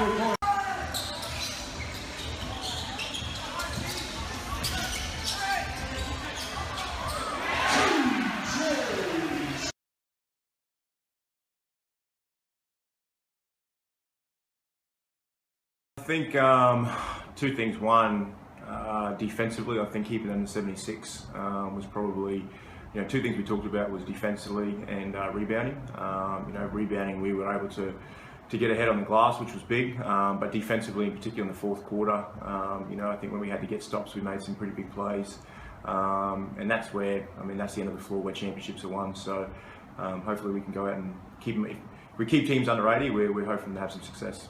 I think two things. One, defensively, I think keeping them to 76 was probably, two things we talked about was defensively and rebounding. Rebounding, we were able to get ahead on the glass, which was big, but defensively, in particular in the fourth quarter, I think when we had to get stops, we made some pretty big plays, and that's where, that's the end of the floor where championships are won. So hopefully we can go out and keep them. If we keep teams under 80, we're hoping to have some success.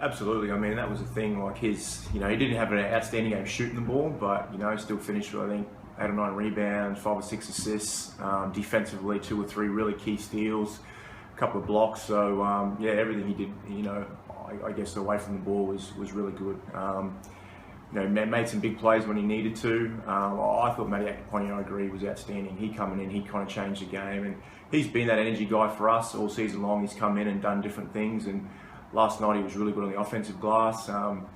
Absolutely. That was the thing. Like he didn't have an outstanding game shooting the ball, but still finished with, I think, 8 or 9 rebounds, 5 or 6 assists. Defensively, 2 or 3 really key steals, a couple of blocks. So everything he did, I guess away from the ball was really good. Made some big plays when he needed to. I thought Matty Akaponi, I agree, was outstanding. He coming in, he kind of changed the game, and he's been that energy guy for us all season long. He's come in and done different things, and last night he was really good on the offensive glass.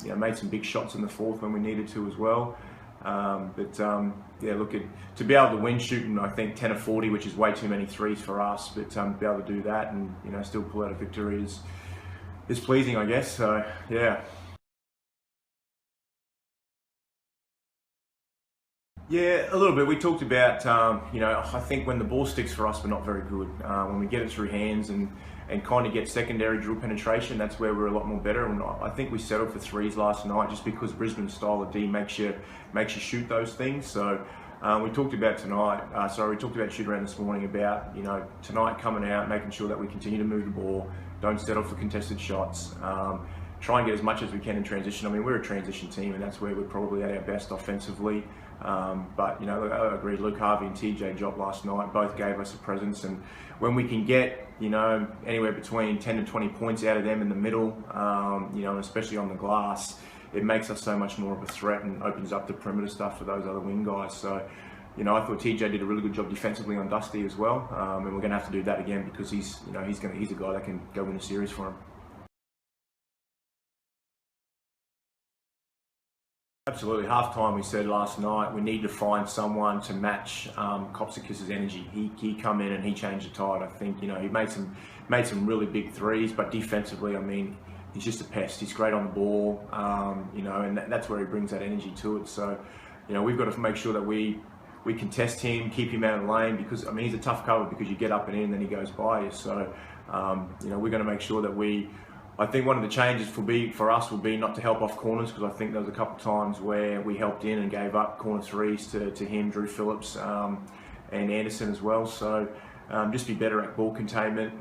Made some big shots in the fourth when we needed to as well. To be able to win shooting, I think 10 of 40, which is way too many threes for us, but to be able to do that and still pull out a victory is pleasing, I guess. So yeah. Yeah, a little bit. We talked about, I think when the ball sticks for us, we're not very good. When we get it through hands and kind of get secondary drill penetration, that's where we're a lot more better. And I think we settled for threes last night just because Brisbane's style of D makes you shoot those things. So we talked about tonight, we talked about shoot around this morning about, tonight coming out, making sure that we continue to move the ball, don't settle for contested shots. Try and get as much as we can in transition. We're a transition team, and that's where we're probably at our best offensively. But I agree, Luke Harvey and TJ Job last night both gave us a presence, and when we can get anywhere between 10 to 20 points out of them in the middle, and especially on the glass, it makes us so much more of a threat and opens up the perimeter stuff for those other wing guys. So I thought TJ did a really good job defensively on Dusty as well, and we're going to have to do that again because he's a guy that can go win a series for him. Absolutely. Half time we said last night we need to find someone to match Kopsakis' energy. He come in and he changed the tide. I think he made some really big threes, but defensively, he's just a pest. He's great on the ball, and that's where he brings that energy to it. So we've got to make sure that we contest him, keep him out of the lane, because he's a tough cover because you get up and in and then he goes by you. So we're going to make sure that I think one of the changes for us will be not to help off corners, because I think there was a couple of times where we helped in and gave up corner threes to him, Drew Phillips, and Anderson as well. So just be better at ball containment,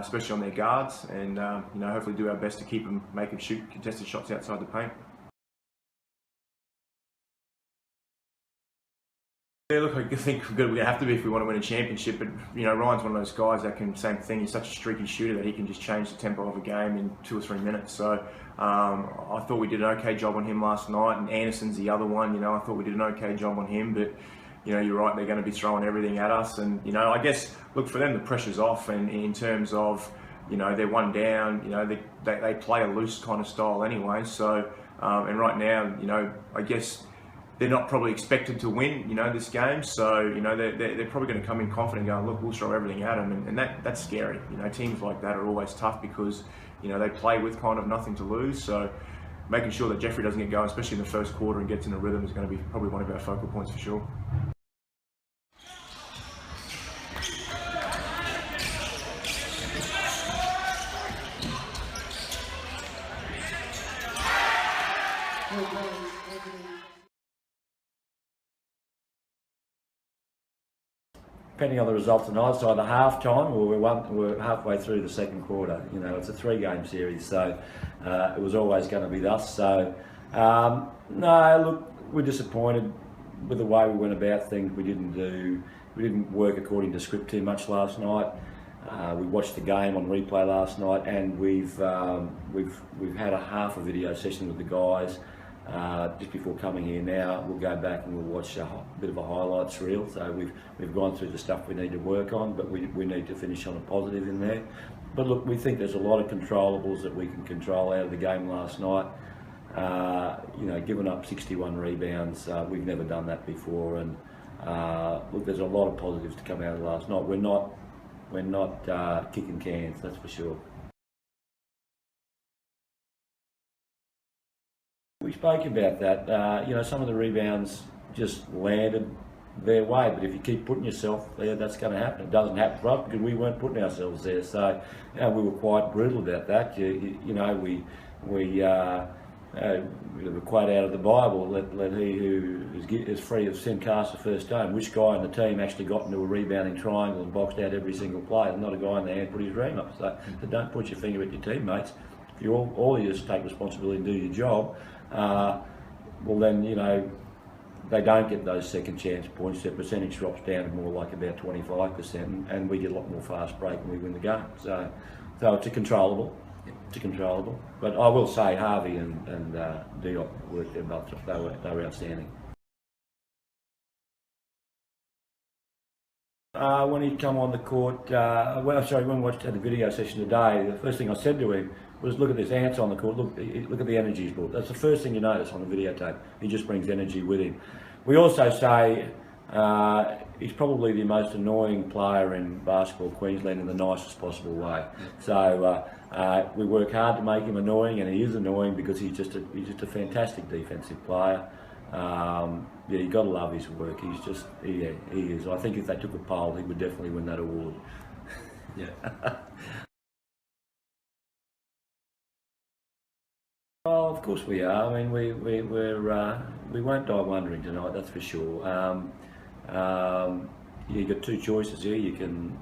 especially on their guards, and hopefully do our best to keep them making shoot contested shots outside the paint. Yeah, look, I think we're going to have to be if we want to win a championship. But Ryan's one of those guys that can, same thing. He's such a streaky shooter that he can just change the tempo of a game in 2 or 3 minutes. So I thought we did an okay job on him last night, and Anderson's the other one. I thought we did an okay job on him, but you're right. They're going to be throwing everything at us, and I guess look, for them the pressure's off, and in terms of they're one down. They play a loose kind of style anyway. So and right now, I guess they're not probably expected to win, this game. So, they're probably going to come in confident, going, look, we'll throw everything at them, and that's scary. Teams like that are always tough because, they play with kind of nothing to lose. So, making sure that Jeffrey doesn't get going, especially in the first quarter, and gets in a rhythm is going to be probably one of our focal points for sure. Depending on the result tonight, it's either half time or we're halfway through the second quarter. It's a 3-game series, so it was always going to be thus. So no, look, we're disappointed with the way we went about things. We didn't work according to script too much last night. We watched the game on replay last night, and we've had a half a video session with the guys. just before coming here now, we'll go back and we'll watch a bit of a highlights reel. So we've gone through the stuff we need to work on, but we need to finish on a positive in there. But look, we think there's a lot of controllables that we can control out of the game last night. You know, giving up 61 rebounds, we've never done that before. And look, there's a lot of positives to come out of last night. We're not kicking cans, that's for sure. We spoke about that. You know, some of the rebounds just landed their way, but if you keep putting yourself there, that's going to happen. It doesn't happen for us because we weren't putting ourselves there. So, you know, we were quite brutal about that. You know, we the quote out of the Bible: "Let he who is free of sin cast the first stone." Which guy in the team actually got into a rebounding triangle and boxed out every single play? Not a guy in the hand put his ring up. So don't point your finger at your teammates. If you all you just take responsibility and do your job, well then, you know, they don't get those second chance points. Their percentage drops down to more like about 25%, and we get a lot more fast break and we win the game. So it's a controllable. It's a controllable. But I will say Harvey and Diop worked their butts off. They were outstanding. When he come on the court, when we watched the video session today, the first thing I said to him was, look at this ants on the court, look at the energy he's brought. That's the first thing you notice on the videotape. He just brings energy with him. We also say he's probably the most annoying player in basketball Queensland in the nicest possible way. So we work hard to make him annoying, and he is annoying because he's just a fantastic defensive player. Yeah, you got to love his work. He is. I think if they took a poll, he would definitely win that award. Yeah. Well, of course we are. I mean, we won't die wondering tonight. That's for sure. You got two choices here. You can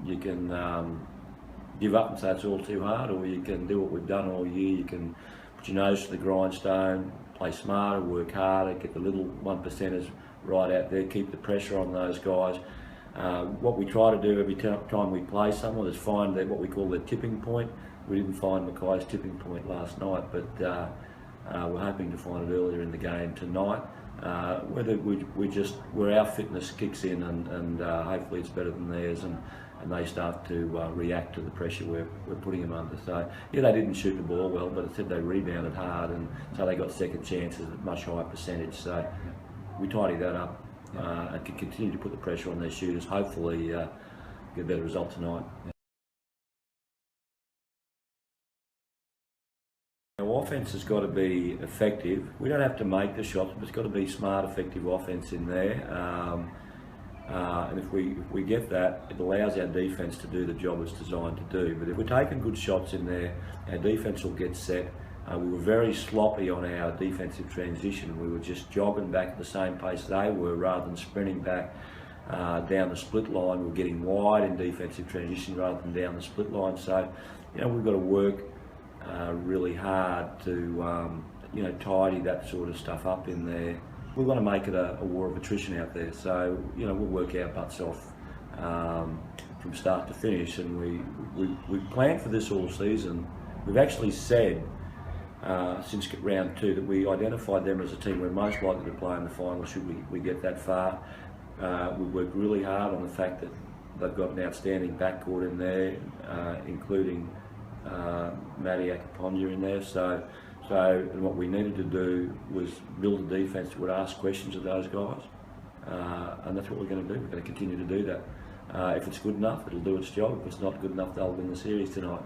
give up and say it's all too hard, or you can do what we've done all year. You can put your nose to the grindstone, play smarter, work harder, get the little 1%ers right out there, keep the pressure on those guys. What we try to do every time we play someone is find what we call the tipping point. We didn't find Mackay's tipping point last night, but we're hoping to find it earlier in the game tonight. Whether where our fitness kicks in and hopefully it's better than theirs, and they start to react to the pressure we're putting them under. So yeah, they didn't shoot the ball well, but it said they rebounded hard, and so they got second chances at a much higher percentage. So we tidy that up and can continue to put the pressure on their shooters. Hopefully get a better result tonight. Our offence has got to be effective. We don't have to make the shots, but it's got to be smart, effective offence in there. And if we get that, it allows our defence to do the job it's designed to do. But if we're taking good shots in there, our defence will get set. We were very sloppy on our defensive transition. We were just jogging back at the same pace they were, rather than sprinting back down the split line. We were getting wide in defensive transition rather than down the split line. So, you know, we've got to work really hard to tidy that sort of stuff up in there. We want to make it a war of attrition out there, so you know, we'll work our butts off from start to finish, and we planned for this all season. We've actually said since round 2 that we identified them as a team we're most likely to play in the final should we get that far. We worked really hard on the fact that they've got an outstanding backcourt in there, including Mackay Meteors in there. So and what we needed to do was build a defence that would ask questions of those guys, and that's what we're going to do. We're going to continue to do that. If it's good enough, it'll do its job. If it's not good enough, they'll win the series tonight.